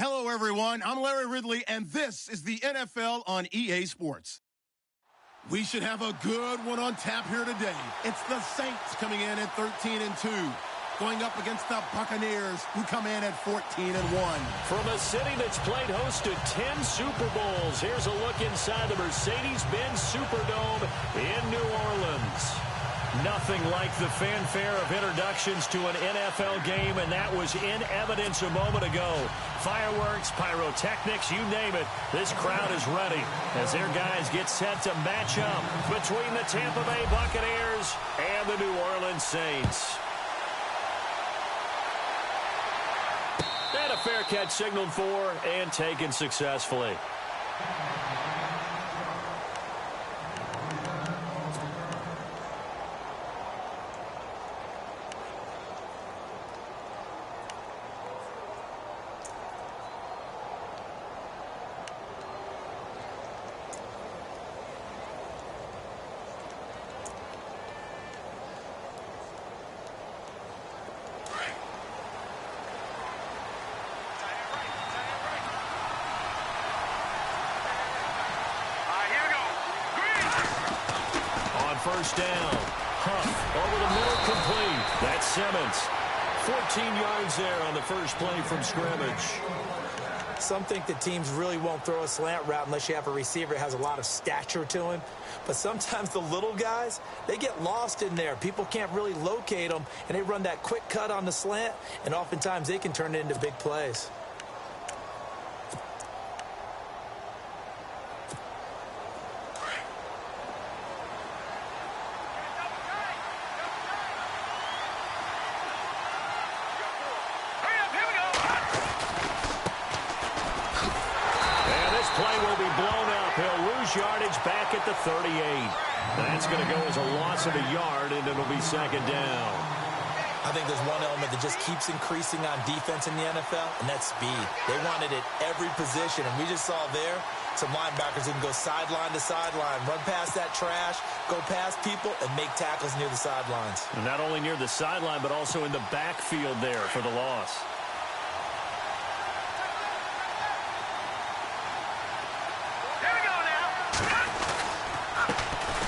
Hello, everyone. I'm Larry Ridley, and this is the NFL on EA Sports. We should have a good one on tap here today. It's the Saints coming in at 13-2, going up against the Buccaneers, who come in at 14-1. From a city that's played host to 10 Super Bowls, here's a look inside the Mercedes-Benz Superdome in New Orleans. Nothing like the fanfare of introductions to an NFL game, and that was in evidence a moment ago. Fireworks, pyrotechnics, you name it. This crowd is ready as their guys get set to match up between the Tampa Bay Buccaneers and the New Orleans Saints. And a fair catch signaled for and taken successfully. First down. Huff over the middle, complete. That's Simmons. 14 yards there on the first play from scrimmage. Some think that teams really won't throw a slant route unless you have a receiver that has a lot of stature to him. But sometimes the little guys, they get lost in there. People can't really locate them, and they run that quick cut on the slant, and oftentimes they can turn it into big plays. Yardage back at the 38. That's going to go as a loss of a yard, and it'll be second down. I think there's one element that just keeps increasing on defense in the NFL, and that's speed. They want it at every position, and we just saw there some linebackers who can go sideline to sideline, run past that trash, go past people, and make tackles near the sidelines. And not only near the sideline, but also in the backfield there for the loss.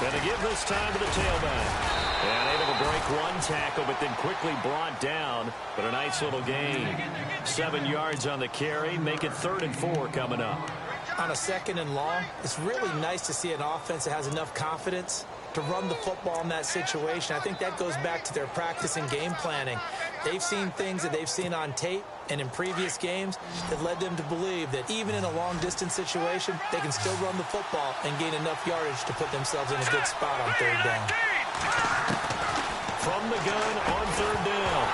And to give this time to the tailback. And able to break one tackle, but then quickly brought down. But a nice little gain. 7 yards on the carry. Make it 3rd and 4 coming up. On a 2nd and long, it's really nice to see an offense that has enough confidence to run the football in that situation. I think that goes back to their practice and game planning. They've seen things that they've seen on tape and in previous games that led them to believe that even in a long-distance situation, they can still run the football and gain enough yardage to put themselves in a good spot on 3rd down. From the gun on 3rd down.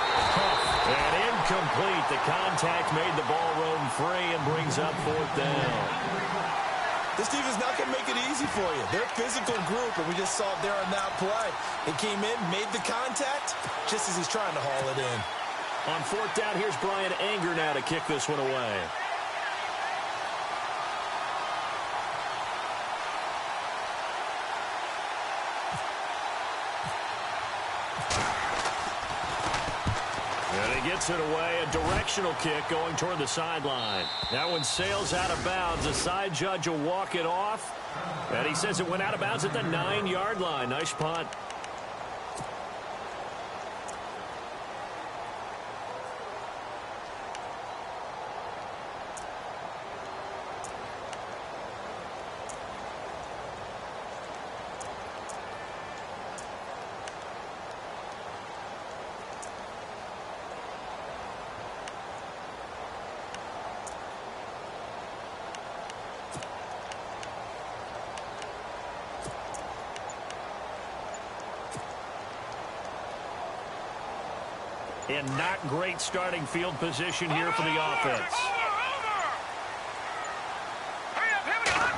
And incomplete. The contact made the ball roam free and brings up 4th down. This team is not going to make it easy for you. They're a physical group, and we just saw it there on that play. They came in, made the contact, just as he's trying to haul it in. On 4th down, here's Brian Anger now to kick this one away. And he gets it away, a directional kick going toward the sideline. That one sails out of bounds. The side judge will walk it off. And he says it went out of bounds at the 9-yard line. Nice punt. In not great starting field position here for the offense.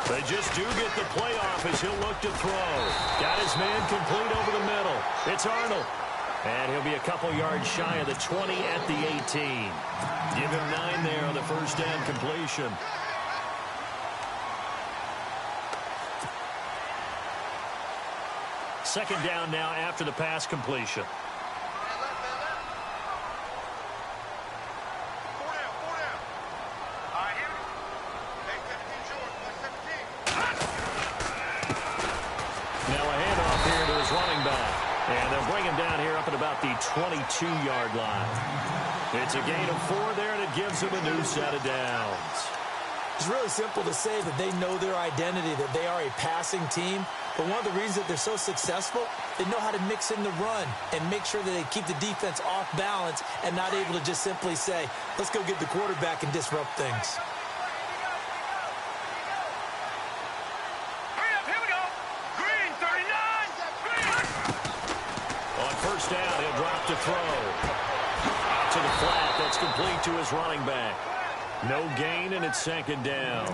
They just do get the playoff as he'll look to throw. Got his man complete over the middle. It's Arnold. And he'll be a couple yards shy of the 20 at the 18. Give him 9 there on the first down completion. Second down now after the pass completion. And they'll bring him down here up at about the 22-yard line. It's a gain of 4 there, and it gives him a new set of downs. It's really simple to say that they know their identity, that they are a passing team. But one of the reasons that they're so successful, they know how to mix in the run and make sure that they keep the defense off balance and not able to just simply say, let's go get the quarterback and disrupt things. Hurry up, here we go. Green, 39. On first down, he'll drop to throw. Out to the flat, that's complete to his running back. No gain, and it's second down.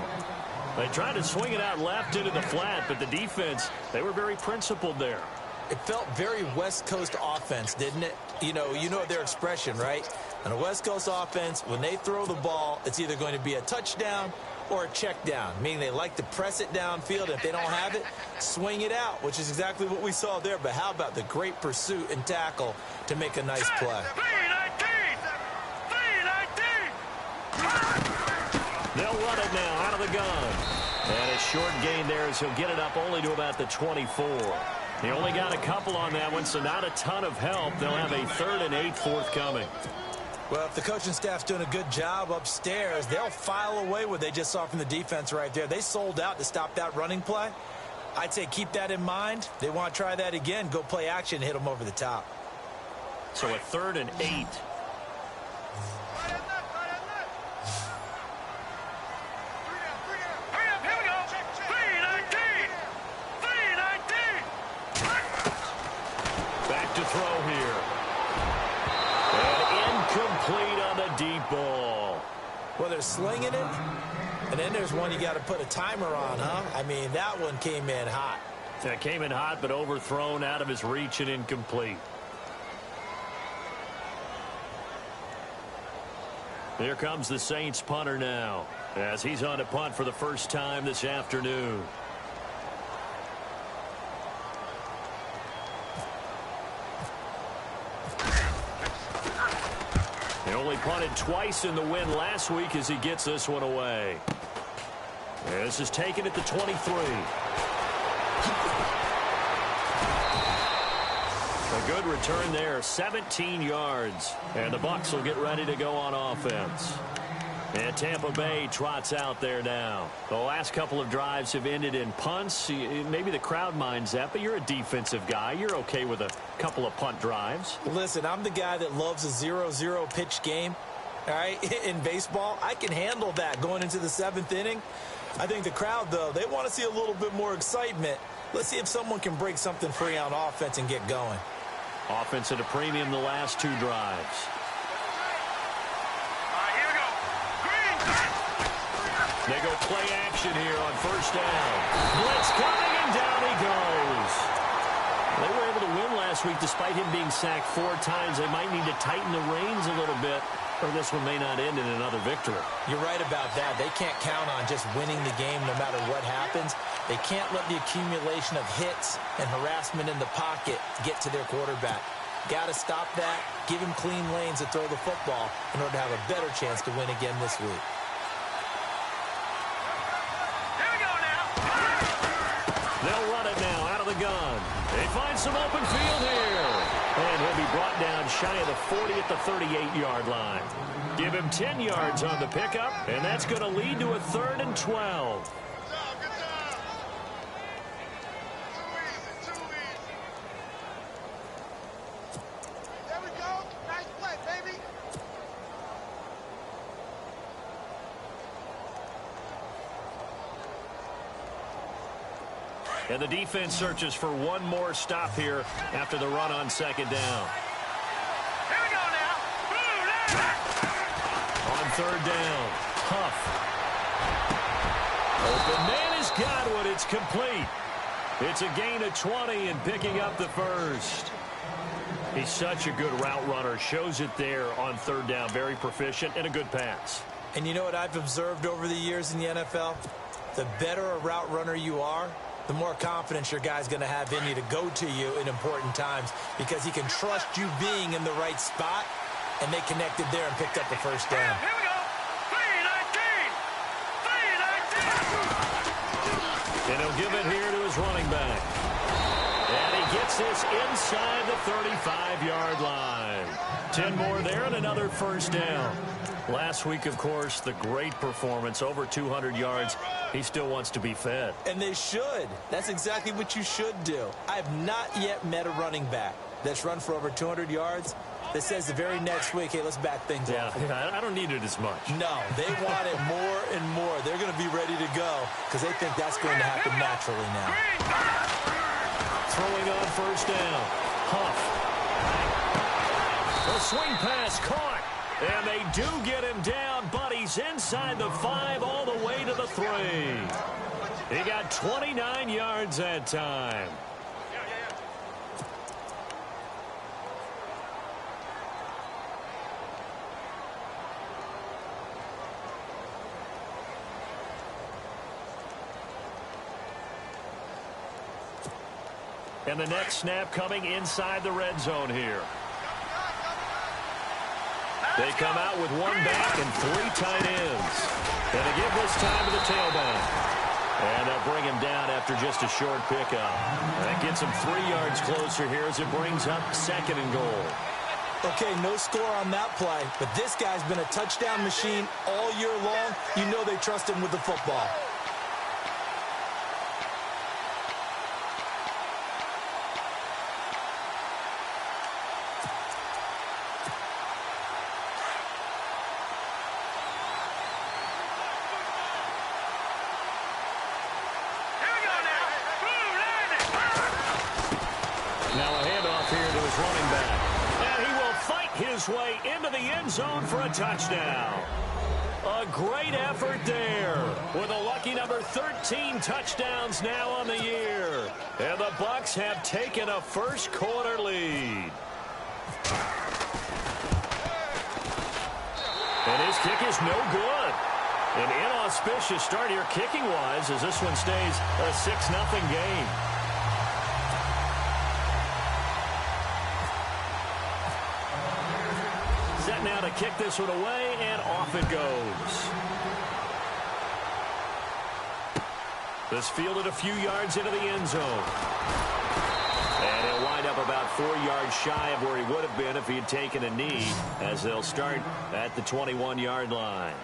They tried to swing it out left into the flat, but the defense, they were very principled there. It felt very West Coast offense, didn't it? You know their expression, right? On a West Coast offense, when they throw the ball, it's either going to be a touchdown or a check down, meaning they like to press it downfield. If they don't have it, swing it out, which is exactly what we saw there. But how about the great pursuit and tackle to make a nice play? They'll run it now out of the gun. And a short gain there as he'll get it up only to about the 24. He only got a couple on that one, so not a ton of help. They'll have a 3rd and 8 forthcoming. Well, if the coaching staff's doing a good job upstairs, they'll file away what they just saw from the defense right there. They sold out to stop that running play. I'd say keep that in mind. They want to try that again. Go play action and hit them over the top. So a 3rd and 8. Throw here. And incomplete on the deep ball. Well, they're slinging it, and then there's one you got to put a timer on, huh? I mean, that one came in hot. That came in hot, but overthrown out of his reach and incomplete. Here comes the Saints punter now, as he's on to punt for the first time this afternoon. Only punted twice in the win last week as he gets this one away. This is taken at the 23. A good return there, 17 yards. And the Bucs will get ready to go on offense. And Tampa Bay trots out there now. The last couple of drives have ended in punts. Maybe the crowd minds that, but you're a defensive guy. You're okay with a couple of punt drives. Listen, I'm the guy that loves a 0-0 pitch game. All right, in baseball, I can handle that going into the 7th inning. I think the crowd, though, they want to see a little bit more excitement. Let's see if someone can break something free on offense and get going. Offense at a premium the last 2 drives. They go play action here on first down. Blitz coming, and down he goes. They were able to win last week despite him being sacked 4 times. They might need to tighten the reins a little bit, or this one may not end in another victory. You're right about that. They can't count on just winning the game no matter what happens. They can't let the accumulation of hits and harassment in the pocket get to their quarterback. Got to stop that, give him clean lanes to throw the football in order to have a better chance to win again this week. They'll run it now out of the gun. They find some open field here. And he'll be brought down shy of the 40 at the 38-yard line. Give him 10 yards on the pickup, and that's going to lead to a 3rd and 12. There we go. Nice play, baby. And the defense searches for one more stop here after the run on second down. Here we go now. On third down, Huff. Open man has got one. It's complete. It's a gain of 20 and picking up the first. He's such a good route runner. Shows it there on third down. Very proficient and a good pass. And you know what I've observed over the years in the NFL? The better a route runner you are, the more confidence your guy's going to have in you to go to you in important times because he can trust you being in the right spot, and they connected there and picked up the first down. Here we go. 3-19. And he'll give it here to his running back. And he gets this inside the 35-yard line. 10 more there and another first down. Last week, of course, the great performance, over 200 yards. He still wants to be fed. And they should. That's exactly what you should do. I have not yet met a running back that's run for over 200 yards that says the very next week, hey, let's back things off. Yeah, I don't need it as much. No, they want it more and more. They're going to be ready to go because they think that's going to happen naturally now. Throwing on first down. Huff. The swing pass caught. And they do get him down, but he's inside the 5 all the way to the 3. He got 29 yards that time. And the next snap coming inside the red zone here. They come out with 1 back and 3 tight ends. And they give this time to the tailback. And they'll bring him down after just a short pickup. That gets him 3 yards closer here as it brings up 2nd and goal. Okay, no score on that play, but this guy's been a touchdown machine all year long. You know they trust him with the football. Way into the end zone for a touchdown. A great effort there with a lucky number 13 touchdowns now on the year. And the Bucs have taken a first quarter lead. And his kick is no good. An inauspicious start here kicking-wise as this one stays a 6-0 game. Now to kick this one away, and off it goes. This fielded a few yards into the end zone. And he'll wind up about 4 yards shy of where he would have been if he had taken a knee, as they'll start at the 21-yard line.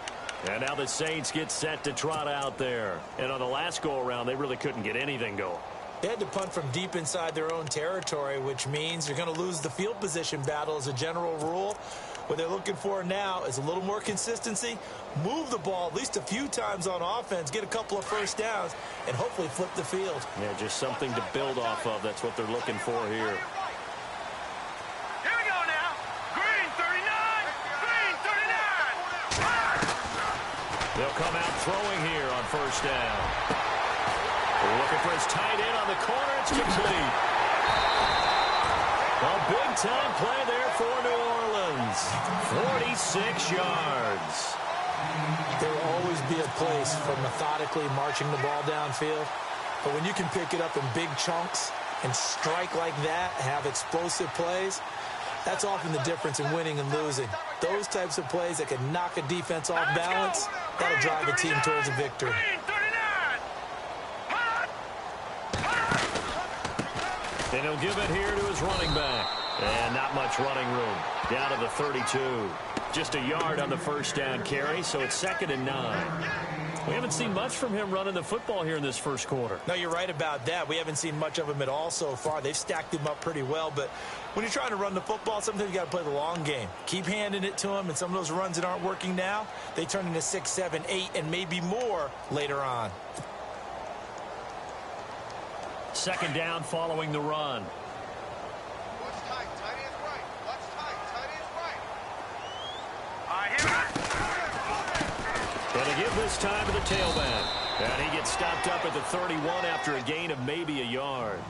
And now the Saints get set to trot out there. And on the last go-around, they really couldn't get anything going. They had to punt from deep inside their own territory, which means you're going to lose the field position battle as a general rule. What they're looking for now is a little more consistency, move the ball at least a few times on offense, get a couple of first downs, and hopefully flip the field. Yeah, just something to build off of. That's what they're looking for here. Here we go now. Green 39. Green 39. They'll come out throwing here on first down. Looking for his tight end on the corner. It's complete. A big-time play there for New Orleans. 46 yards. There will always be a place for methodically marching the ball downfield. But when you can pick it up in big chunks and strike like that, have explosive plays, that's often the difference in winning and losing. Those types of plays that can knock a defense off balance, that'll drive a team towards a victory. And he'll give it here to his running back. And not much running room. Down to the 32. Just a yard on the first down carry, so it's 2nd and 9. We haven't seen much from him running the football here in this first quarter. No, you're right about that. We haven't seen much of him at all so far. They've stacked him up pretty well, but when you're trying to run the football, sometimes you got to play the long game. Keep handing it to him, and some of those runs that aren't working now, they turn into 6, 7, 8, and maybe more later on. 2nd down following the run. Watch tight. Tight end's right. Watch tight. Tight end's right. And they give this time to the tailback. And he gets stopped up at the 31 after a gain of maybe a yard.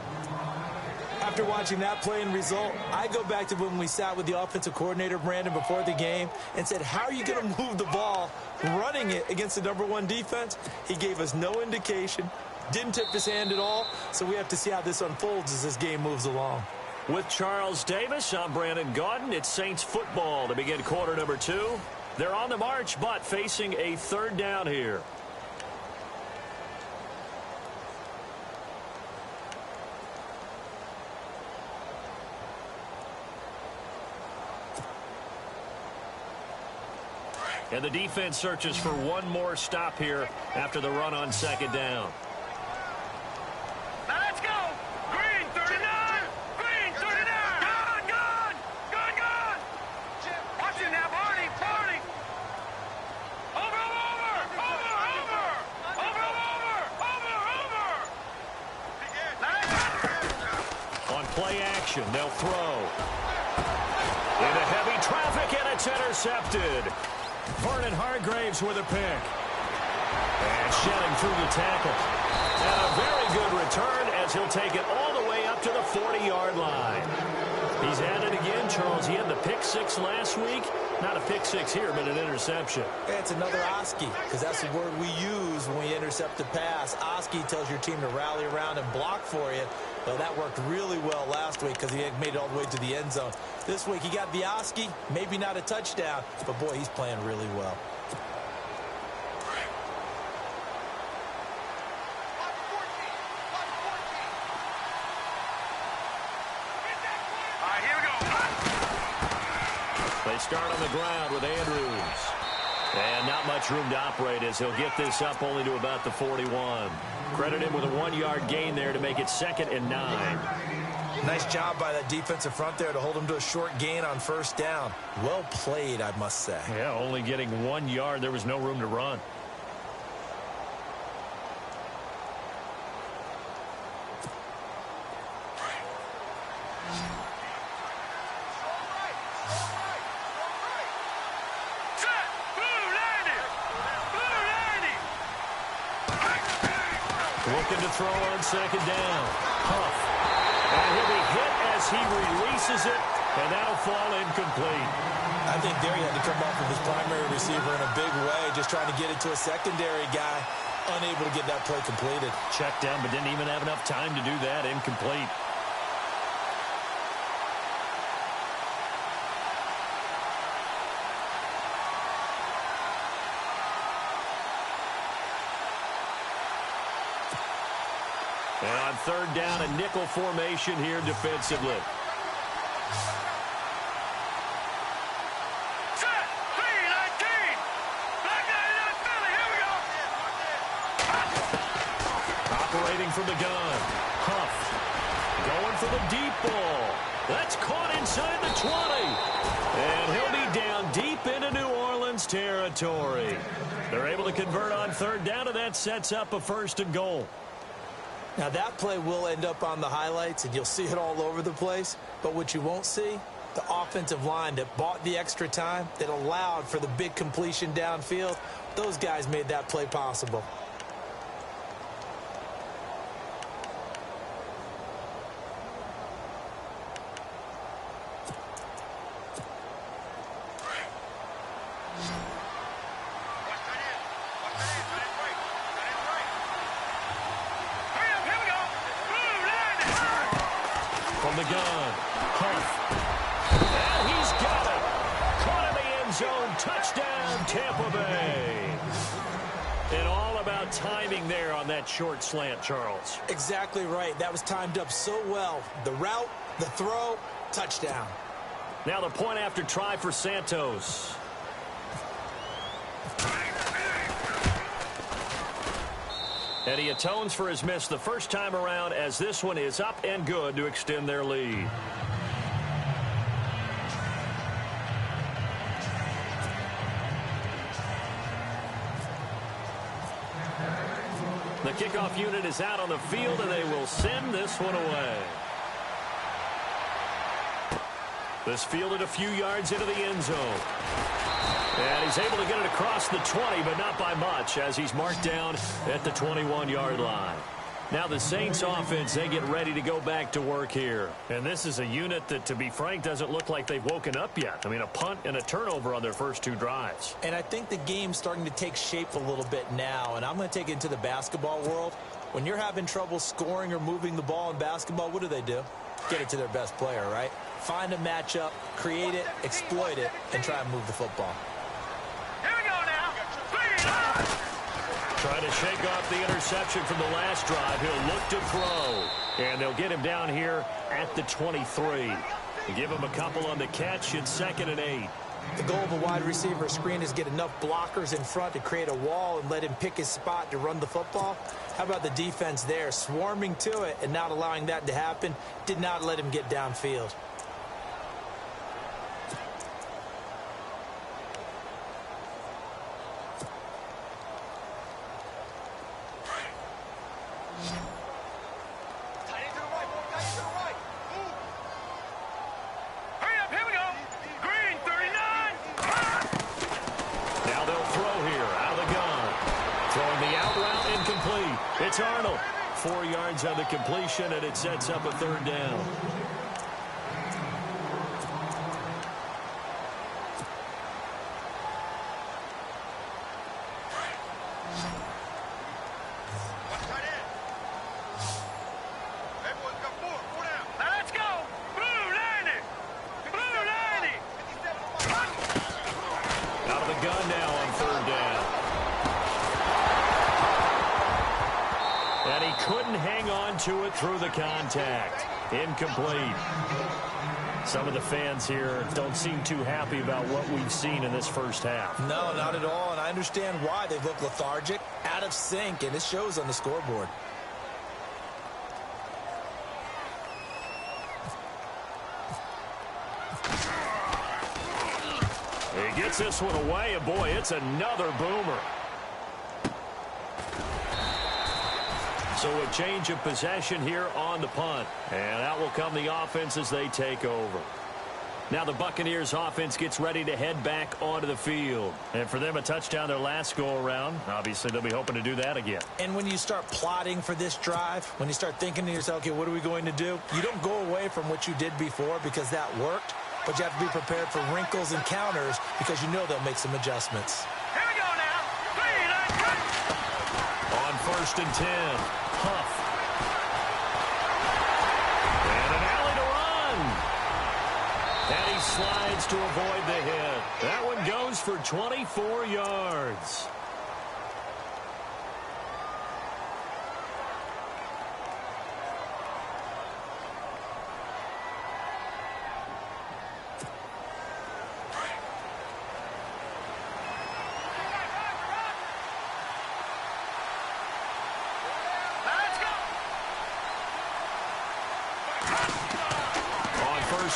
After watching that play and result, I go back to when we sat with the offensive coordinator, Brandon, before the game and said, how are you going to move the ball running it against the #1 defense? He gave us no indication. Didn't tip his hand at all, so we have to see how this unfolds as this game moves along. With Charles Davis, I'm Brandon Gaudin. It's Saints football to begin quarter number 2. They're on the march, but facing a 3rd down here. And the defense searches for one more stop here after the run on second down. Now let's go. Green 39. Green 39. Gone. Watch it now, Barney. Over. On play action, they'll throw. Into heavy traffic, and it's intercepted. Vernon Hargraves with a pick. And shedding through the tackle. And a very good return as he'll take it all the way up to the 40-yard line. He's at it again, Charles. He had the pick six last week. Not a pick six here, but an interception. It's another Oski, because that's the word we use when we intercept a pass. Oski tells your team to rally around and block for you. Well, that worked really well last week because he made it all the way to the end zone. This week he got the Oski, maybe not a touchdown, but boy, he's playing really well. They start on the ground with Andrews. And not much room to operate as he'll get this up only to about the 41. Credit him with a 1-yard gain there to make it 2nd and 9. Nice job by that defensive front there to hold him to a short gain on first down. Well played, I must say. Yeah, only getting 1 yard. There was no room to run. Looking to throw on second down. Huff. And he'll be hit as he releases it, and that'll fall incomplete. I think there he had to come off of his primary receiver in a big way, just trying to get it to a secondary guy, unable to get that play completed. Checked down, but didn't even have enough time to do that. Incomplete. And on third down, a nickel formation here defensively. Set. 3-19. Black 99 Philly. Here we go. Operating from the gun. Huff. Going for the deep ball. That's caught inside the 20. And he'll be down deep into New Orleans territory. They're able to convert on third down, and that sets up a 1st and goal. Now, that play will end up on the highlights, and you'll see it all over the place. But what you won't see, the offensive line that bought the extra time, that allowed for the big completion downfield, those guys made that play possible. From the gun, Huff. And he's got it. Caught in the end zone. Touchdown, Tampa Bay. And all about timing there on that short slant, Charles. Exactly right. That was timed up so well. The route, the throw, touchdown. Now the point after try for Santos. And he atones for his miss the first time around as this one is up and good to extend their lead. The kickoff unit is out on the field, and they will send this one away. This fielded a few yards into the end zone. And he's able to get it across the 20, but not by much, as he's marked down at the 21-yard line. Now the Saints offense, they get ready to go back to work here. And this is a unit that, to be frank, doesn't look like they've woken up yet. I mean, a punt and a turnover on their first 2 drives. And I think the game's starting to take shape a little bit now, and I'm going to take it into the basketball world. When you're having trouble scoring or moving the ball in basketball, what do? Get it to their best player, right? Find a matchup, create it, exploit it, and try and move the football. Here we go now. Trying to shake off the interception from the last drive. He'll look to throw. And they'll get him down here at the 23. Give him a couple on the catch. It's 2nd and 8. The goal of a wide receiver screen is get enough blockers in front to create a wall and let him pick his spot to run the football. How about the defense there, swarming to it and not allowing that to happen? Did not let him get downfield. It's Arnold. 4 yards on the completion, and it sets up a third down. Let's go! Blue 90! Blue 90! Out of the gun now on third down. And he couldn't hang on to it through the contact. Incomplete. Some of the fans here don't seem too happy about what we've seen in this first half. No, not at all, and I understand why. They look lethargic, out of sync, and it shows on the scoreboard. He gets this one away, and boy, it's another boomer. So a change of possession here on the punt. And out will come the offense as they take over. Now the Buccaneers offense gets ready to head back onto the field. And for them, a touchdown their last go-around. Obviously, they'll be hoping to do that again. And when you start plotting for this drive, when you start thinking to yourself, okay, what are we going to do? You don't go away from what you did before because that worked. But you have to be prepared for wrinkles and counters because you know they'll make some adjustments. Here we go now. 3, On 1st and 10. Huff. And an alley to run. And he slides to avoid the hit. That one goes for 24 yards.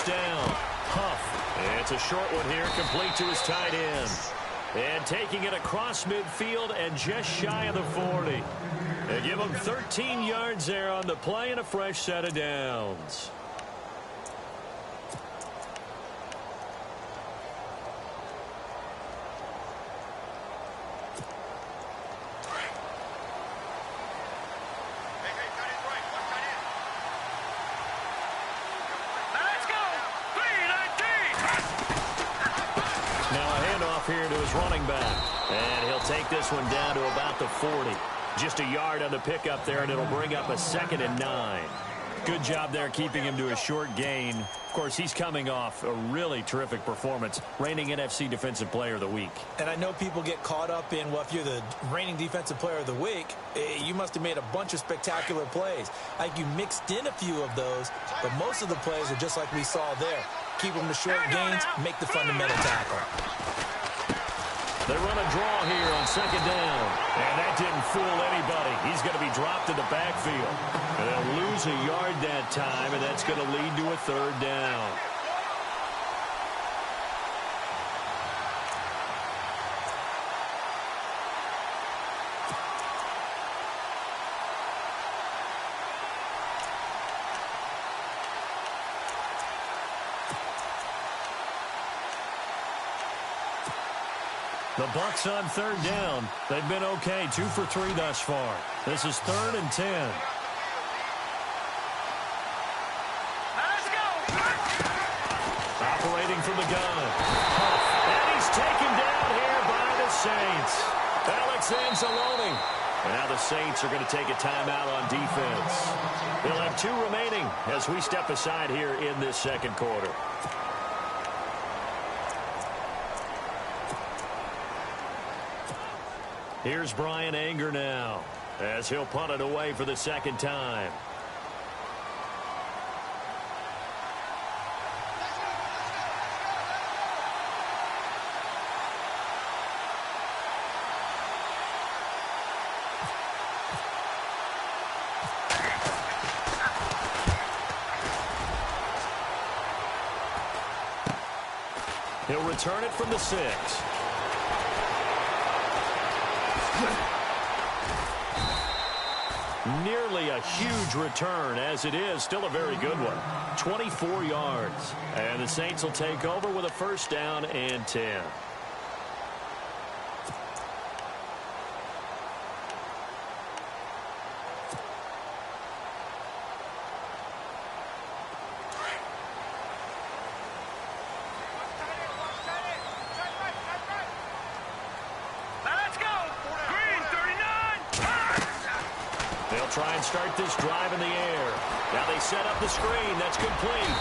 Down. Huff. It's a short one here, complete to his tight end. And taking it across midfield and just shy of the 40. They give him 13 yards there on the play and a fresh set of downs. Here to his running back. And he'll take this one down to about the 40. Just a yard on the pickup there, and it'll bring up a 2nd and 9. Good job there keeping him to a short gain. Of course, he's coming off a really terrific performance, reigning NFC Defensive Player of the Week. And I know people get caught up in, well, if you're the reigning Defensive Player of the Week, you must have made a bunch of spectacular plays. I think you mixed in a few of those, but most of the plays are just like we saw there. Keep them to short gains, make the fundamental tackle. They run a draw here on 2nd down. And that didn't fool anybody. He's going to be dropped in the backfield. And they'll lose a yard that time, and that's going to lead to a 3rd down. The Bucs on 3rd down. They've been okay, 2 for 3 thus far. This is 3rd and 10. Let's go! Operating from the gun. And he's taken down here by the Saints. Alex Anzalone. And now the Saints are going to take a timeout on defense. They'll have 2 remaining as we step aside here in this 2nd quarter. Here's Brian Anger now as he'll punt it away for the 2nd time. He'll return it from the 6. Nearly a huge return, as it is still a very good one. 24 yards. And the Saints will take over with a first down and 10. Try and start this drive in the air. Now they set up the screen. That's complete.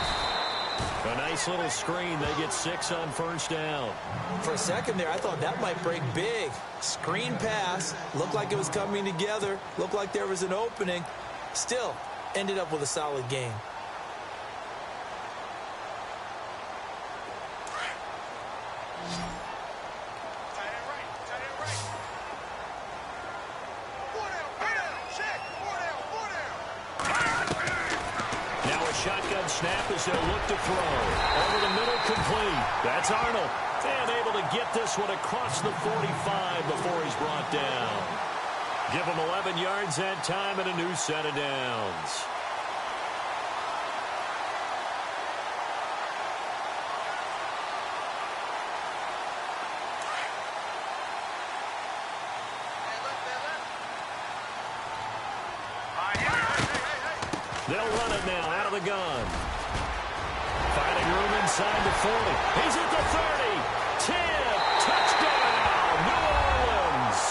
A nice little screen. They get 6 on first down. For a second there, I thought that might break big. Screen pass. Looked like it was coming together. Looked like there was an opening. Still, ended up with a solid game. Shotgun snap as they'll look to throw. Over the middle, complete. That's Arnold. And able to get this one across the 45 before he's brought down. Give him 11 yards that time and a new set of downs. They'll run it now out of the gun. Finding room inside the 40. He's at the 30. 10. Touchdown, New Orleans.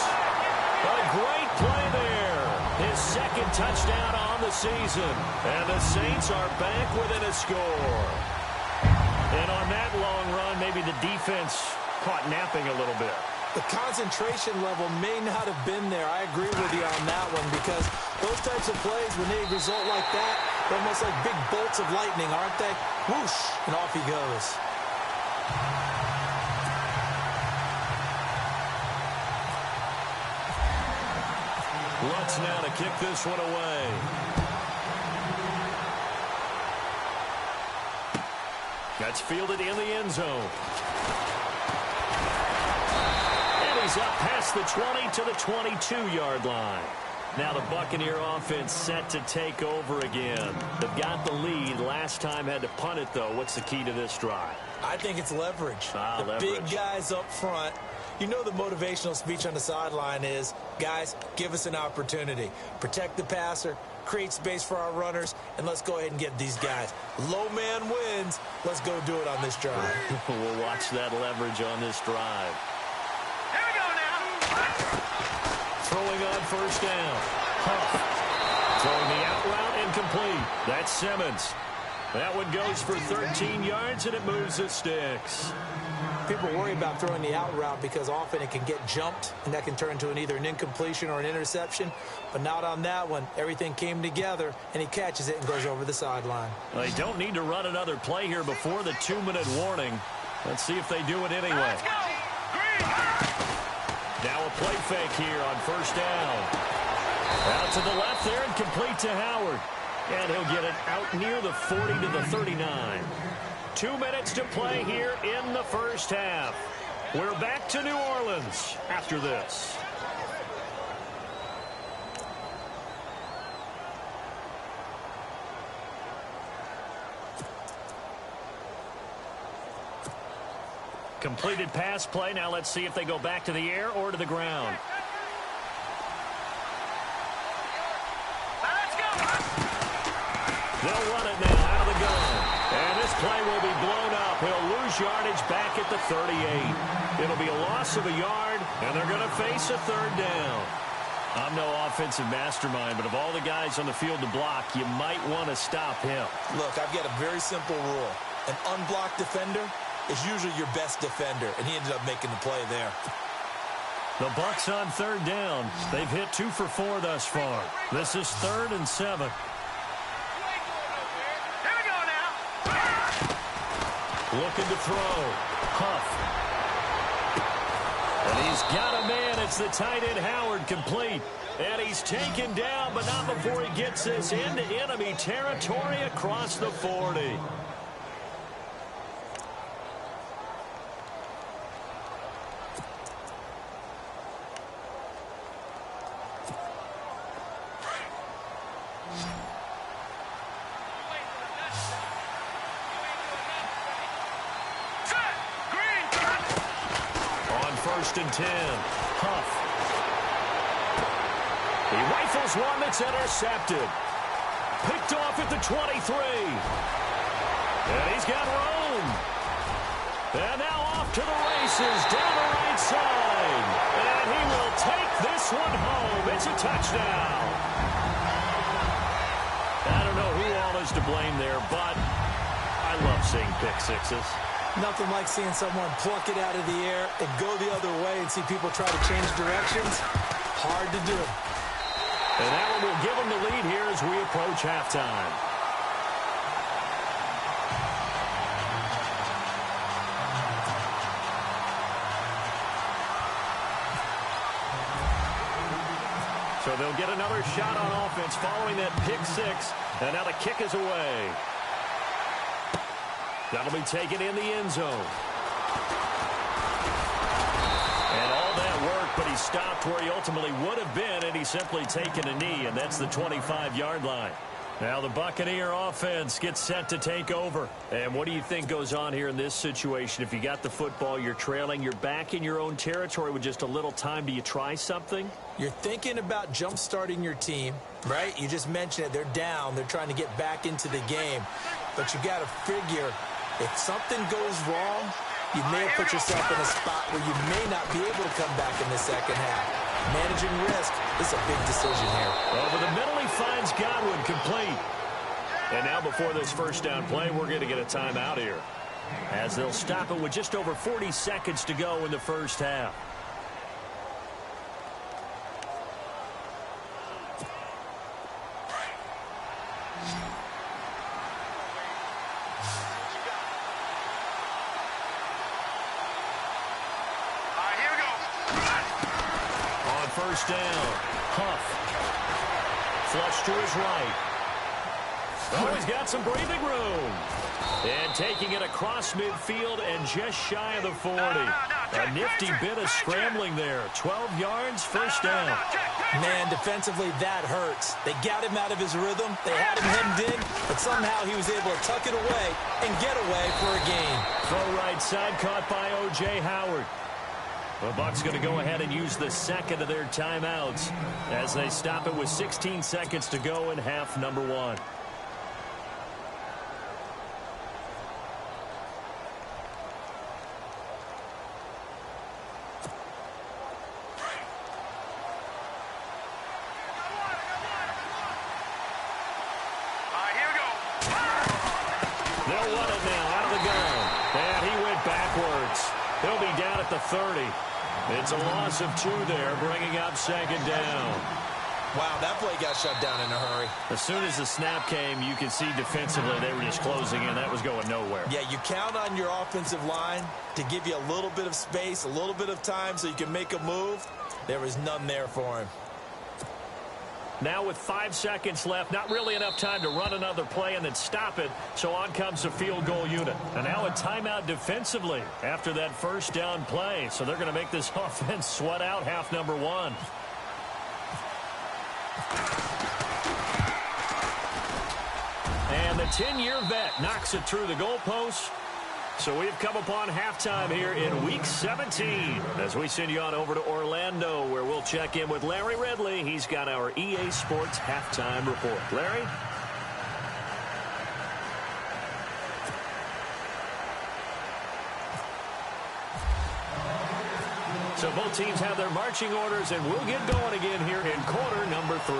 A great play there. His second touchdown on the season. And the Saints are back within a score. And on that long run, maybe the defense caught napping a little bit. The concentration level may not have been there. I agree with you on that one, because those types of plays, when they result like that, they're almost like big bolts of lightning, aren't they? Whoosh, and off he goes. Lutz now to kick this one away. That's fielded in the end zone. He's up past the 20 to the 22-yard line. Now the Buccaneer offense set to take over again. They've got the lead. Last time had to punt it, though. What's the key to this drive? I think it's leverage. The big guys up front. You know the motivational speech on the sideline is, guys, give us an opportunity. Protect the passer, create space for our runners, and let's go ahead and get these guys. Low man wins. Let's go do it on this drive. We'll watch that leverage on this drive. Throwing on first down. Huff. Throwing the out route incomplete. That's Simmons. That one goes for 13 yards, and it moves the sticks. People worry about throwing the out route because often it can get jumped, and that can turn into either an incompletion or an interception. But not on that one. Everything came together, and he catches it and goes over the sideline. They don't need to run another play here before the 2-minute warning. Let's see if they do it anyway. Let's go! Green! Now a play fake here on first down. Out to the left there and complete to Howard. And he'll get it out near the 40 to the 39. 2 minutes to play here in the first half. We're back to New Orleans after this. Completed pass play. Now let's see if they go back to the air or to the ground. They'll run it now out of the gun. And this play will be blown up. He'll lose yardage back at the 38. It'll be a loss of a yard, and they're going to face a third down. I'm no offensive mastermind, but of all the guys on the field to block, you might want to stop him. Look, I've got a very simple rule. An unblocked defender is usually your best defender, and he ended up making the play there. The Bucs on third down. They've hit 2 for 4 thus far. This is 3rd and 7. Looking to throw. Huff. And he's got a man. It's the tight end Howard, complete. And he's taken down, but not before he gets this into enemy territory across the 40. 1st and 10. Huff. He rifles one that's intercepted. Picked off at the 23. And he's got room. And now off to the races down the right side. And he will take this one home. It's a touchdown. I don't know who all is to blame there, but I love seeing pick sixes. Nothing like seeing someone pluck it out of the air and go the other way and see people try to change directions. Hard to do. And that one will give them the lead here as we approach halftime. So they'll get another shot on offense following that pick six. And now the kick is away. That'll be taken in the end zone. And all that work, but he stopped where he ultimately would have been, and he's simply taken a knee, and that's the 25-yard line. Now the Buccaneer offense gets set to take over. And what do you think goes on here in this situation? If you got the football, you're trailing, you're back in your own territory with just a little time. Do you try something? You're thinking about jump-starting your team, right? You just mentioned it. They're down. They're trying to get back into the game. But you got to figure, if something goes wrong, you may have put yourself in a spot where you may not be able to come back in the second half. Managing risk is a big decision here. Over the middle, he finds Godwin complete. And now before this first down play, we're going to get a timeout here, as they'll stop it with just over 40 seconds to go in the first half. First down. Huff. Flush to his right. Oh, he's got some breathing room. And taking it across midfield and just shy of the 40. A nifty bit of scrambling there. 12 yards, first down. Man, defensively, that hurts. They got him out of his rhythm. They had him hemmed in, but somehow he was able to tuck it away and get away for a gain. Throw right side, caught by O.J. Howard. The Bucs going to go ahead and use the second of their timeouts as they stop it with 16 seconds to go in half number one. They'll run it now out of the gun. And he went backwards. He'll be down at the 30. It's a loss of 2 there, bringing up second down. Wow, that play got shut down in a hurry. As soon as the snap came, you could see defensively they were just closing in. That was going nowhere. Yeah, you count on your offensive line to give you a little bit of space, a little bit of time so you can make a move. There was none there for him. Now with 5 seconds left, not really enough time to run another play and then stop it. So on comes the field goal unit. And now a timeout defensively after that first down play. So they're going to make this offense sweat out half number one. And the 10-year vet knocks it through the goalpost. So we've come upon halftime here in Week 17 as we send you on over to Orlando, where we'll check in with Larry Ridley. He's got our EA Sports halftime report. Larry? So both teams have their marching orders, and we'll get going again here in quarter number 3.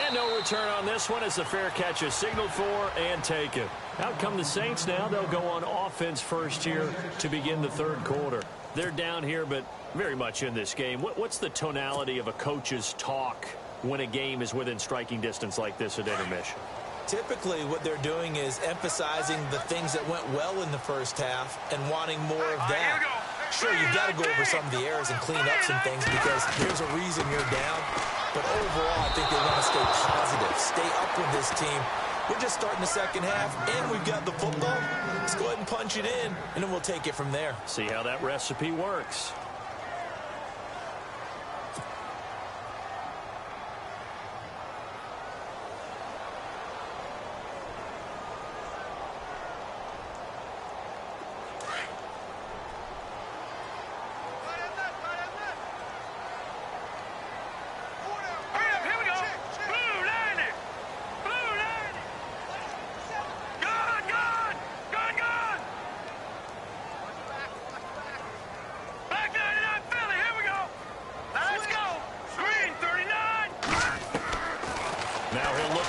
And no return on this one as the fair catch is signaled for and taken. Out come the Saints now. They'll go on offense first here to begin the third quarter. They're down here, but very much in this game. What's the tonality of a coach's talk when a game is within striking distance like this at intermission? Typically, what they're doing is emphasizing the things that went well in the first half and wanting more of that. Sure, you've got to go over some of the errors and clean up some things because there's a reason you're down. But overall, I think they want to stay positive, stay up with this team. We're just starting the second half, and we've got the football. Let's go ahead and punch it in, and then we'll take it from there. See how that recipe works.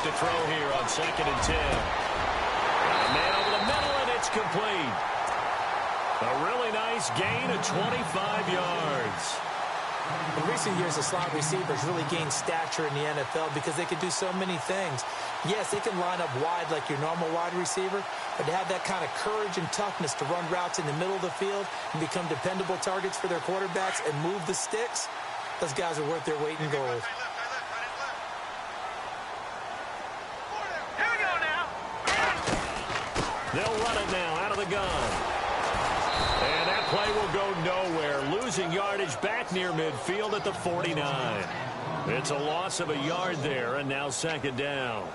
to throw here on 2nd and 10. A man over the middle, and it's complete. A really nice gain of 25 yards. In recent years, the slot receivers really gained stature in the NFL because they can do so many things. Yes, they can line up wide like your normal wide receiver, but to have that kind of courage and toughness to run routes in the middle of the field and become dependable targets for their quarterbacks and move the sticks, those guys are worth their weight in gold. Here we go now. They'll run it now out of the gun. And that play will go nowhere. Losing yardage back near midfield at the 49. It's a loss of a yard there, and now 2nd down.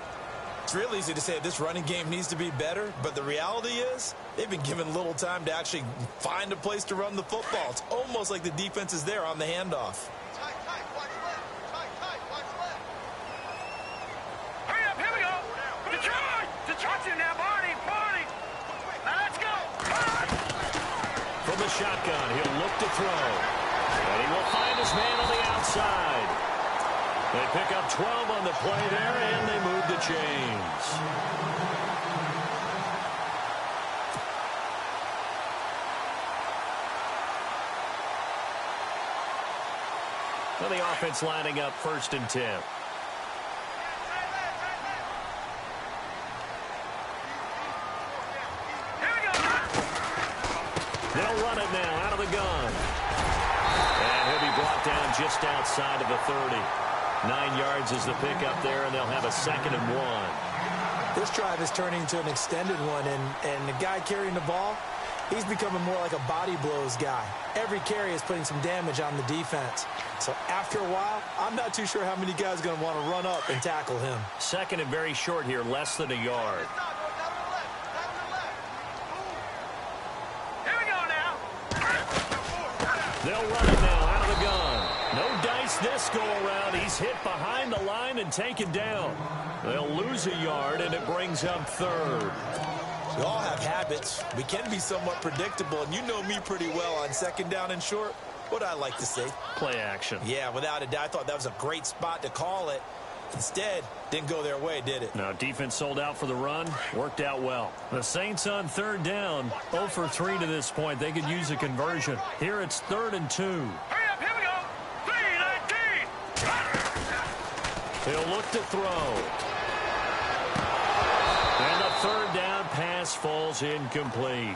It's real easy to say this running game needs to be better, but the reality is they've been given little time to actually find a place to run the football. It's almost like the defense is there on the handoff. Hurry up, here we go. Detroit! Detroit's in now, Barney. Now let's go. From the shotgun, he'll look to throw. And he will find his man on the outside. They pick up 12 on the play there, and they move the chains. Well, the offense lining up 1st and 10. They'll run it now out of the gun. And he'll be brought down just outside of the 30. 9 yards is the pickup there, and they'll have a 2nd and 1. This drive is turning into an extended one, and the guy carrying the ball, he's becoming more like a body blows guy. Every carry is putting some damage on the defense. So after a while, I'm not too sure how many guys are going to want to run up and tackle him. 2nd and very short here, less than a yard. Here we go now. They'll run it now out of the gun. No dice this go-around. He's hit behind the line and taken down. They'll lose a yard, and it brings up 3rd. We all have habits. We can be somewhat predictable, and you know me pretty well on 2nd down and short. What I like to say. Play action. Yeah, without a doubt, I thought that was a great spot to call it. Instead, didn't go their way, did it? Now, defense sold out for the run. Worked out well. The Saints on 3rd down. 0 for 3 to this point. They could use a conversion. Here it's 3rd and 2. Hurry up, here we go. 3-19. He'll look to throw. And the 3rd down pass falls incomplete.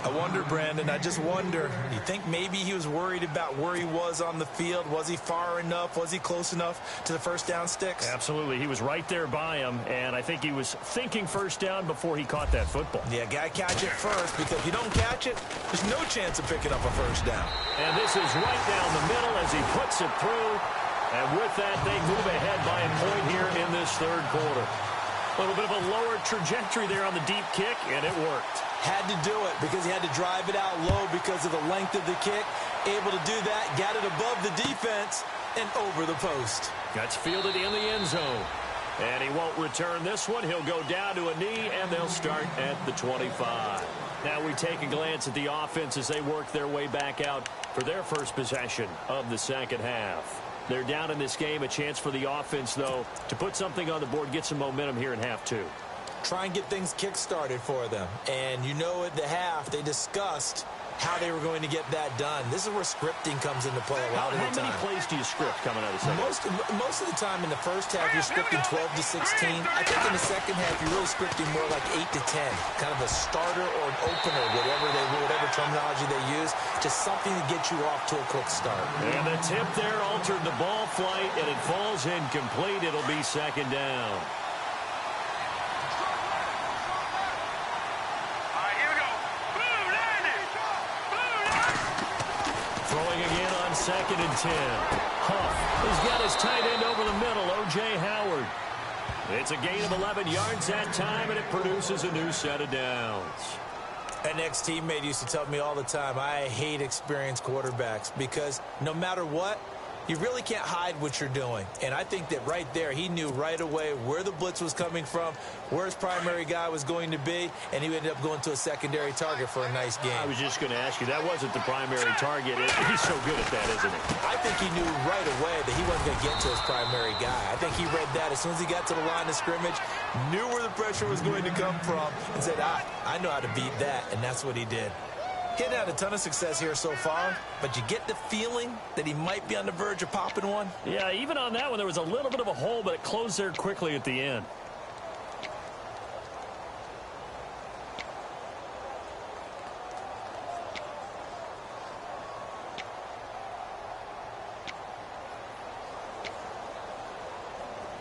I wonder, Brandon, I just wonder, you think maybe he was worried about where he was on the field? Was he far enough? Was he close enough to the 1st down sticks? Absolutely. He was right there by him, and I think he was thinking 1st down before he caught that football. Yeah, got to catch it first, because if you don't catch it, there's no chance of picking up a 1st down. And this is right down the middle as he puts it through. And with that, they move ahead by a point here in this 3rd quarter. A little bit of a lower trajectory there on the deep kick, and it worked. Had to do it because he had to drive it out low because of the length of the kick. Able to do that, got it above the defense and over the post. That's fielded in the end zone. And he won't return this one. He'll go down to a knee, and they'll start at the 25. Now we take a glance at the offense as they work their way back out for their first possession of the 2nd half. They're down in this game. A chance for the offense, though, to put something on the board, get some momentum here in half 2. Try and get things kick-started for them. And you know at the half, they discussed how they were going to get that done. This is where scripting comes into play a lot of the time. How many plays do you script coming out of the second? Most of the time in the first half, you're scripting 12 to 16. I think in the second half, you're really scripting more like 8 to 10. Kind of a starter or an opener, whatever terminology they use. Just something to get you off to a quick start. And the tip there altered the ball flight, and it falls incomplete. It'll be 2nd down. Throwing again on 2nd and 10. Huff has got his tight end over the middle, O.J. Howard. It's a gain of 11 yards that time, and it produces a new set of downs. An ex-teammate used to tell me all the time, I hate experienced quarterbacks because no matter what, You really can't hide what you're doing. And I think that right there, he knew right away where the blitz was coming from, where his primary guy was going to be, and he ended up going to a secondary target for a nice game. I was just going to ask you, that wasn't the primary target. He's so good at that, isn't he? I think he knew right away that he wasn't going to get to his primary guy. I think he read that as soon as he got to the line of scrimmage, knew where the pressure was going to come from, and said, I know how to beat that, and that's what he did. He hadn't had a ton of success here so far, but you get the feeling that he might be on the verge of popping one. Yeah, even on that one, there was a little bit of a hole, but it closed there quickly at the end.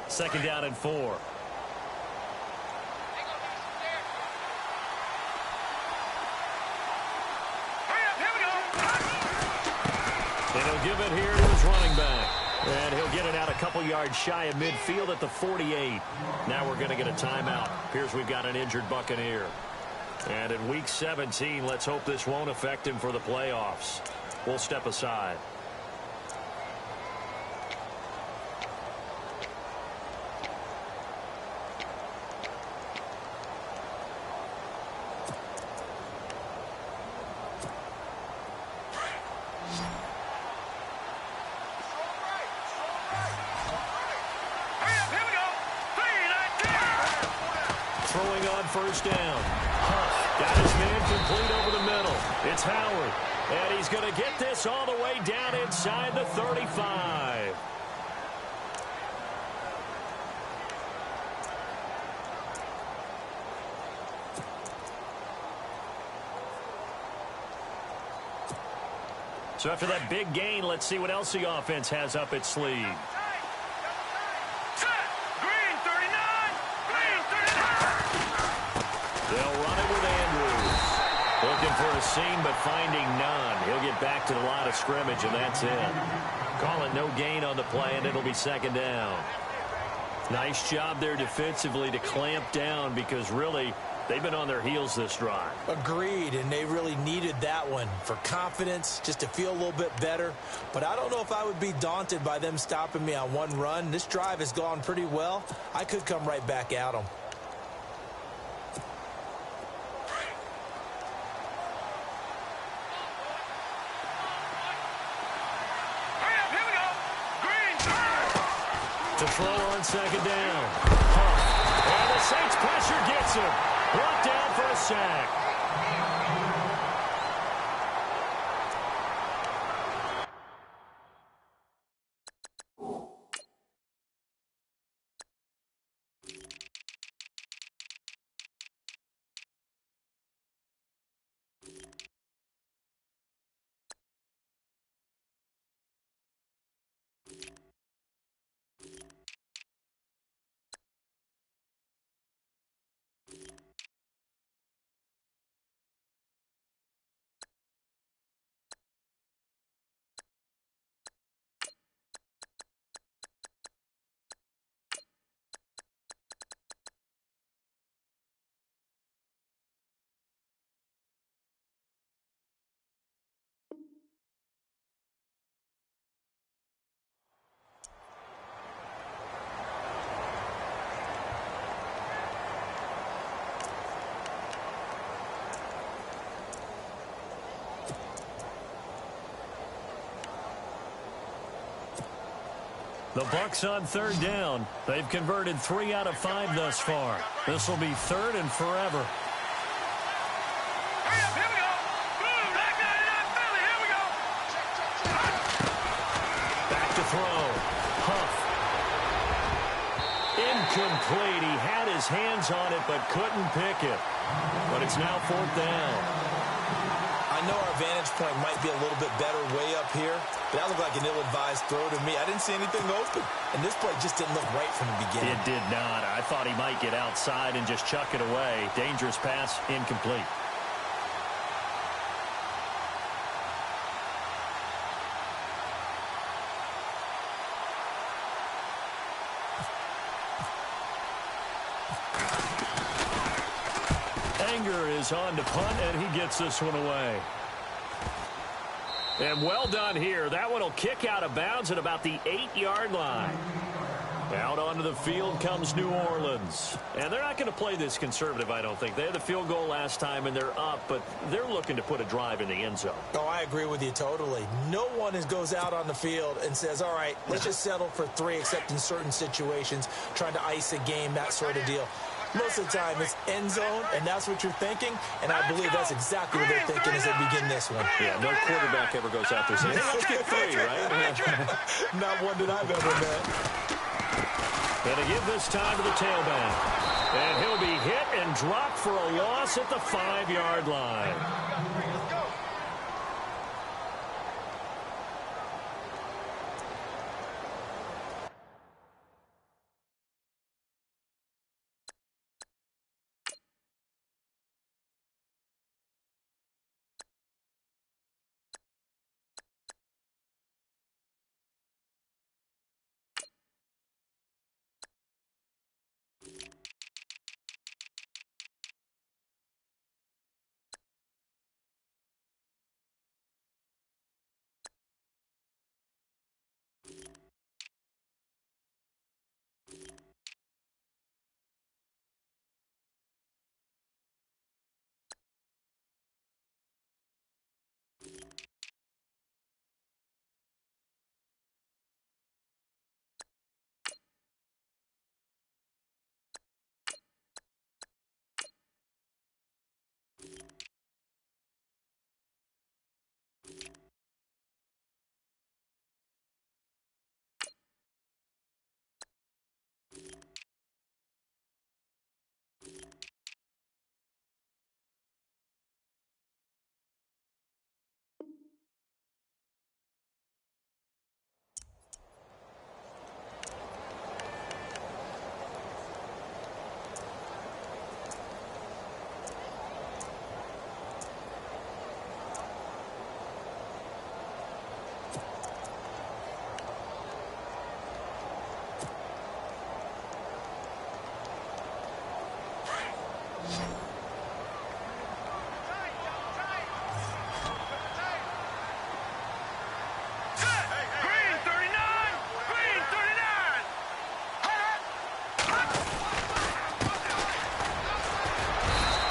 Second down and 4. And he'll give it here to his running back. And he'll get it out a couple yards shy of midfield at the 48. Now we're going to get a timeout. Here's we've got an injured Buccaneer. And in Week 17, let's hope this won't affect him for the playoffs. We'll step aside. Throwing on first down. Huff got his man complete over the middle. It's Howard. And he's going to get this all the way down inside the 35. So after that big gain, let's see what else the offense has up its sleeve. They'll run it with Andrews. Looking for a seam, but finding none. He'll get back to the line of scrimmage, and that's it. Call it no gain on the play, and it'll be second down. Nice job there defensively to clamp down because really they've been on their heels this drive. Agreed, and they really needed that one for confidence, just to feel a little bit better. But I don't know if I would be daunted by them stopping me on one run. This drive has gone pretty well. I could come right back at them. To throw on second down. And the Saints pressure gets him. Brought down for a sack. The Bucs on third down. They've converted 3 out of 5 thus far. This will be third and forever. Back to throw. Huff. Incomplete. He had his hands on it but couldn't pick it. But it's now fourth down. I know our vantage point might be a little bit better way up here, but that looked like an ill-advised throw to me. I didn't see anything open, and this play just didn't look right from the beginning. It did not. I thought he might get outside and just chuck it away. Dangerous pass, incomplete. Anger is on to punt, and he gets this one away. And well done here. That one will kick out of bounds at about the 8-yard line. Out onto the field comes New Orleans. And they're not going to play this conservative, I don't think. They had the field goal last time, and they're up, but they're looking to put a drive in the end zone. Oh, I agree with you totally. No one goes out on the field and says, all right, let's just settle for 3, except in certain situations, trying to ice a game, that sort of deal. Most of the time, it's end zone, and that's what you're thinking, and I believe that's exactly what they're thinking as they begin this one. Yeah, no quarterback ever goes out there saying, hey, let's get 3, right? Not one that I've ever met. Going to give this time to the tailback. And he'll be hit and dropped for a loss at the 5-yard line.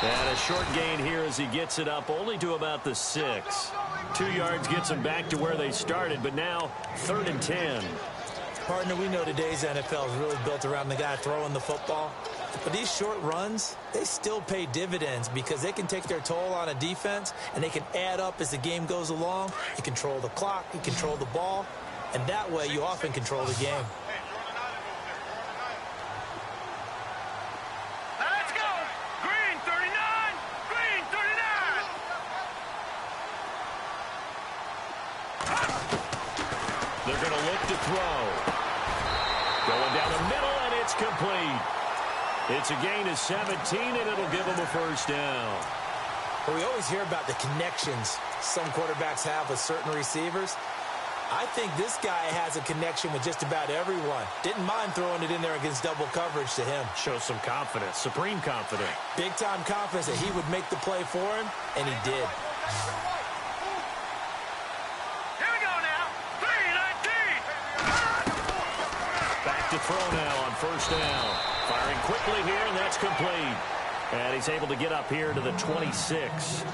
And a short gain here as he gets it up only to about the 6. 2 yards gets him back to where they started, but now 3rd and 10. Partner, we know today's NFL is really built around the guy throwing the football. But these short runs, they still pay dividends because they can take their toll on a defense and they can add up as the game goes along. You control the clock, you control the ball, and that way you often control the game. Let's go! Green 39! Green 39! They're going to look to throw. Going down the middle, and it's complete. It's a gain of 17, and it'll give them a first down. Well, we always hear about the connections some quarterbacks have with certain receivers. I think this guy has a connection with just about everyone. Didn't mind throwing it in there against double coverage to him. Shows some confidence, supreme confidence. Big-time confidence that he would make the play for him, and he did. Here we go now. 3-19. Back to throw now on first down. Firing quickly here, and that's complete. And he's able to get up here to the 26.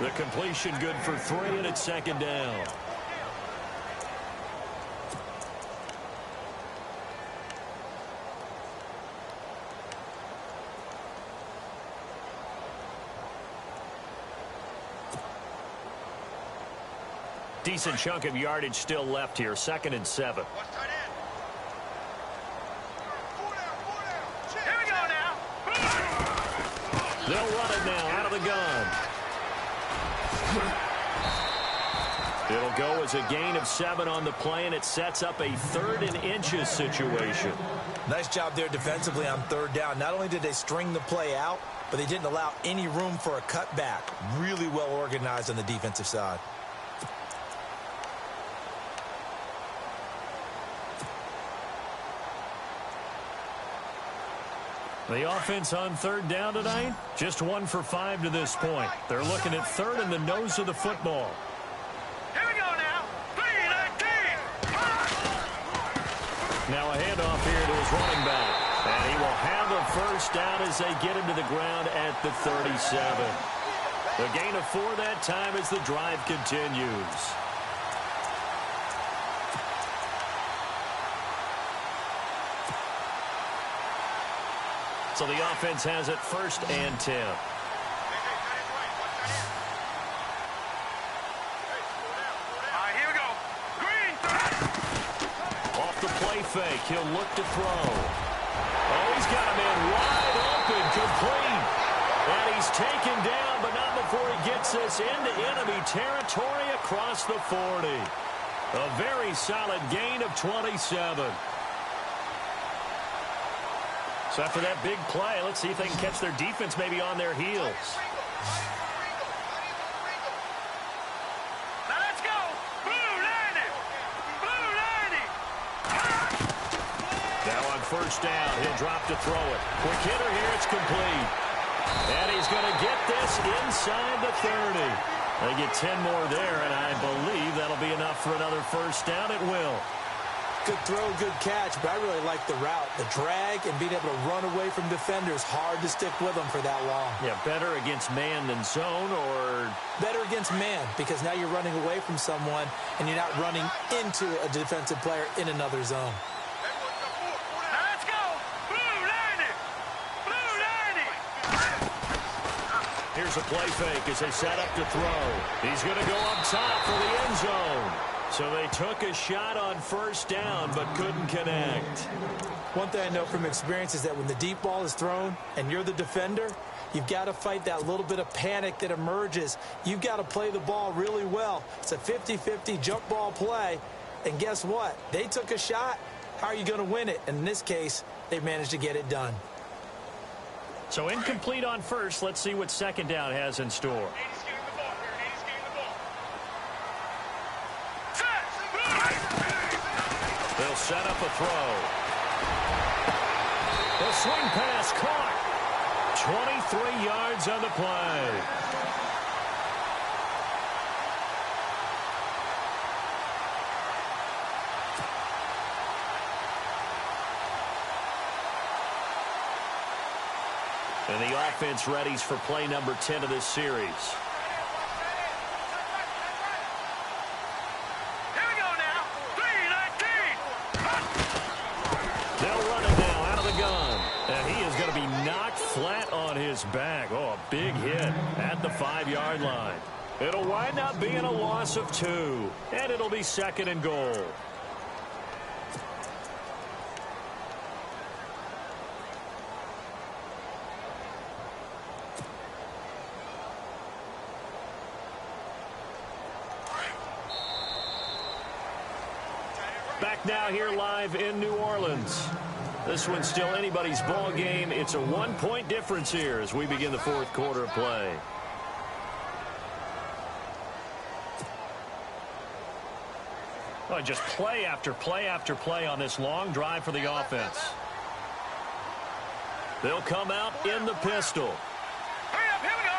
The completion good for 3, and it's 2nd down. Decent chunk of yardage still left here. 2nd and 7. Here we go now. They'll run it now out of the gun. It'll go as a gain of 7 on the play, and it sets up a 3rd and inches situation. Nice job there defensively on 3rd down. Not only did they string the play out, but they didn't allow any room for a cutback. Really well organized on the defensive side. The offense on 3rd down tonight, just 1 for 5 to this point. They're looking at 3rd and the nose of the football. Here we go now. Now a handoff here to his running back. And he will have a first down as they get him to the ground at the 37. The gain of 4 that time as the drive continues. So the offense has it 1st and 10. Here we go. Green. Off the play fake, he'll look to throw. Oh, he's got him in wide open, complete. And he's taken down, but not before he gets this into enemy territory across the 40. A very solid gain of 27. So after that big play, let's see if they can catch their defense maybe on their heels. Now let's go. Blue 90. Blue 90. Now on 1st down, he'll drop to throw it. Quick hitter here, it's complete. And he's going to get this inside the 30. They get 10 more there, and I believe that'll be enough for another 1st down. It will. Good throw, good catch, but I really like the route. The drag and being able to run away from defenders, hard to stick with them for that long. Yeah, better against man than zone, or? Better against man, because now you're running away from someone and you're not running into a defensive player in another zone. Now let's go. Blue 90. Blue 90. Here's a play fake as they set up to throw. He's going to go up top for the end zone. So they took a shot on 1st down, but couldn't connect. One thing I know from experience is that when the deep ball is thrown and you're the defender, you've got to fight that little bit of panic that emerges. You've got to play the ball really well. It's a 50-50 jump ball play. And guess what? They took a shot. How are you going to win it? And in this case, they managed to get it done. So incomplete on 1st. Let's see what 2nd down has in store. They'll set up a throw. The swing pass caught. 23 yards on the play. And the offense readies for play number 10 of this series. Flat on his back. Oh, a big hit at the 5-yard line. It'll wind up being a loss of 2, and it'll be 2nd and goal. Back now here live in New Orleans. This one's still anybody's ball game. It's a 1-point difference here as we begin the 4th quarter of play. Oh, just play after play after play on this long drive for the offense. They'll come out in the pistol. Hurry up, here we go.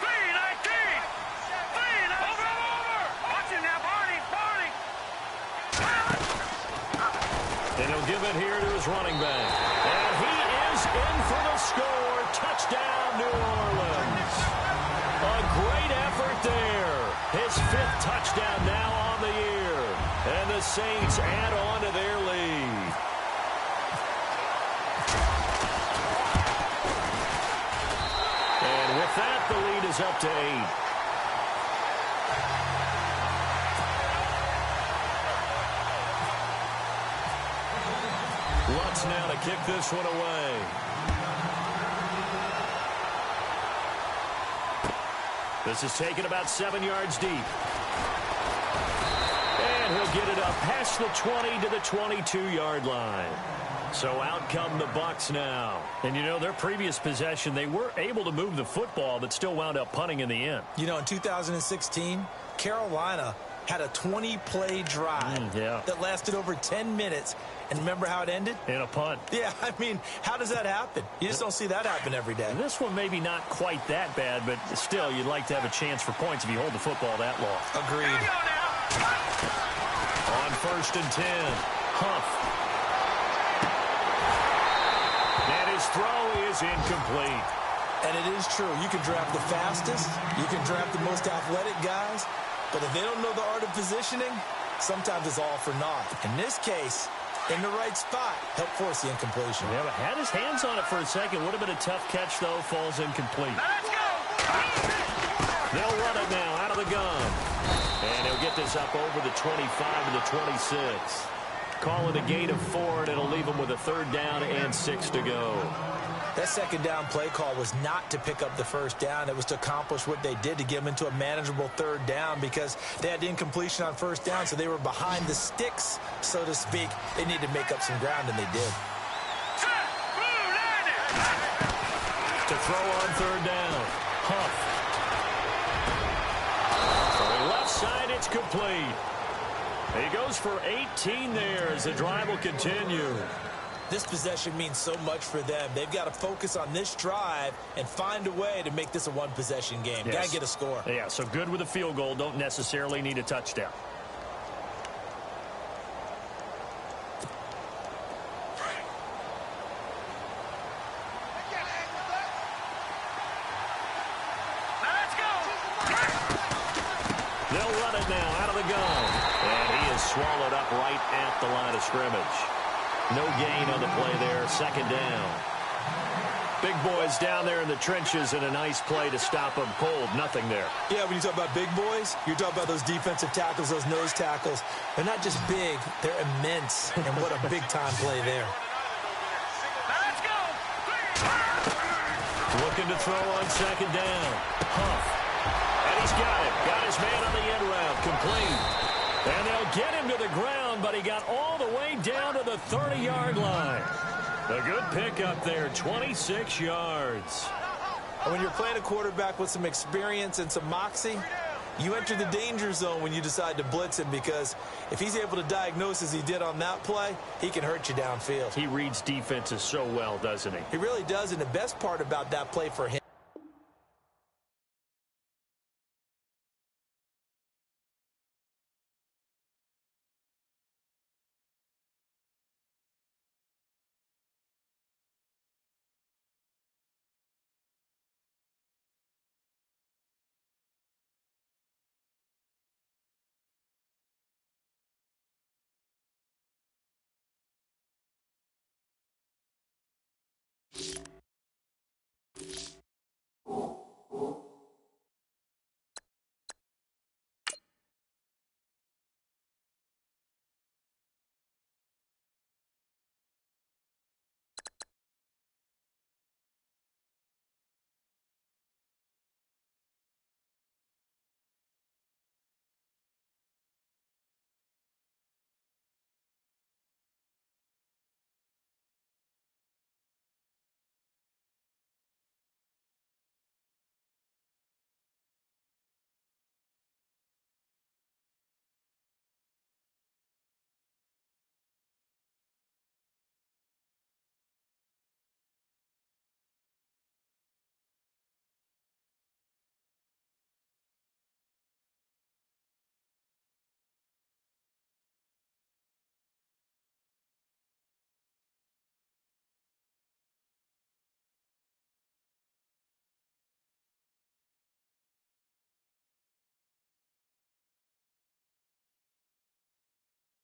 3-19. 3-19. Over. Watch him now, Barney. And he'll give it here to his running back. And he is in for the score. Touchdown, New Orleans. A great effort there. His 5th touchdown now on the year. And the Saints add on to their lead. And with that, the lead is up to 8. Lutz now to kick this one away. This is taken about 7 yards deep. And he'll get it up past the 20 to the 22-yard line. So out come the Bucs now. And, you know, their previous possession, they were able to move the football, but still wound up punting in the end. You know, in 2016, Carolina had a 20-play drive that lasted over 10 minutes. And remember how it ended? In a punt. Yeah, I mean, how does that happen? You just don't see that happen every day. And this one maybe not quite that bad, but still, you'd like to have a chance for points if you hold the football that long. Agreed. On 1st and 10, Huff. throw is incomplete. And it is true. You can draft the fastest. You can draft the most athletic guys. But if they don't know the art of positioning, sometimes it's all for naught. In this case, in the right spot, helped force the incompletion. Yeah, but had his hands on it for a second. Would have been a tough catch, though. Falls incomplete. Let's go! They'll run it now out of the gun. And he'll get this up over the 25 and the 26. Call it a gain of 4, and it'll leave him with a 3rd down and 6 to go. That 2nd down play call was not to pick up the 1st down. It was to accomplish what they did, to get them into a manageable 3rd down, because they had the incompletion on 1st down, so they were behind the sticks, so to speak. They needed to make up some ground, and they did. To throw on 3rd down. Huff. For the left side, it's complete. He goes for 18 there as the drive will continue. This possession means so much for them. They've got to focus on this drive and find a way to make this a one-possession game. Yes. Got to get a score. Yeah, so good with a field goal. Don't necessarily need a touchdown. Let's go! They'll run it now out of the gun. And he is swallowed up right at the line of scrimmage. No gain on the play there. 2nd down. Big boys down there in the trenches, and a nice play to stop them cold. Nothing there. Yeah, when you talk about big boys, you're talking about those defensive tackles, those nose tackles. They're not just big, they're immense. And what a big-time play there. Let's go! Looking to throw on 2nd down. Huff. And he's got it. Got his man on the end route. Complete. And they'll get him to the ground, but he got all the way down to the 30-yard line. A good pickup there, 26 yards. And when you're playing a quarterback with some experience and some moxie, you enter the danger zone when you decide to blitz him, because if he's able to diagnose as he did on that play, he can hurt you downfield. He reads defenses so well, doesn't he? He really does, and the best part about that play for him